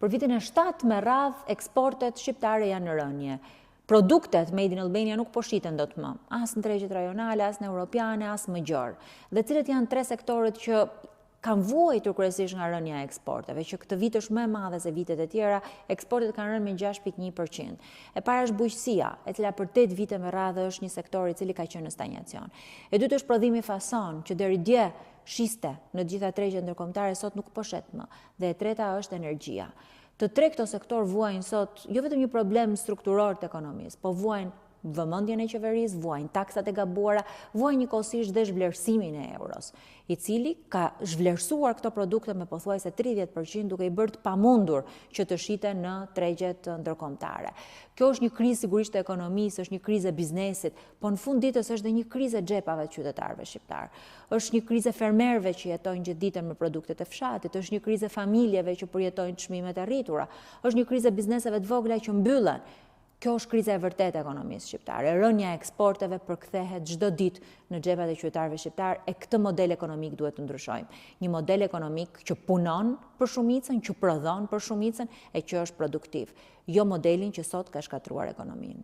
Për vitin e 7 me radh eksportet shqiptare janë në rënje. Produktet Made in Albania nuk po shiten dot më, as në tregjet rajonale, as në europiane, as më gjërë. Dhe cilët janë 3 sektorët që kanë vuajtur kryesisht nga rënja e eksporteve, që këtë vit është më e madhe se vitet e tjera, eksportet kanë rënë me 6.1%. E para është bujqësia, e cila për 8 vite me radhë është një sektor i cili ka qenë në stagnacion. E dytë është prodhimi fason, që deri dje shiste në gjitha tregjet ndërkombëtare, sot nuk po shet më. Dhe e treta është energjia. Të tre këto sektor vuajnë sot jo vetëm një problem strukturor të ekonomisë, po vuajnë vëmendjen e qeverisë, vuajnë taksat e gabuara, vuajnë njëkohësisht dhe zhvlerësimin e euros, i cili ka zhvlerësuar këto produkte me pothuajse 30%, duke i bërë të pamundur që të shiten në tregjet ndërkombëtare. Kjo është një krizë sigurisht e ekonomisë, është një krizë e biznesit, po në fund ditës është dhe një krizë e xhepave të qytetarëve shqiptar. Është një krizë e fermerëve që jetojnë gjithë ditën me produktet e fshatit, është një krizë e familjeve që përjetojnë çmimet e rritura, është një krizë e bizneseve të vogla që mbyllen. Kjo është kriza e vërtetë e ekonomisë shqiptare. Rënja e eksporteve përkthehet çdo ditë në xhepat e qytetarëve shqiptar e këtë model ekonomik duhet të ndryshojmë. Një model ekonomik që punon për shumicën, që prodhon për shumicën e që është produktiv. Jo modelin që sot ka shkatruar ekonominë.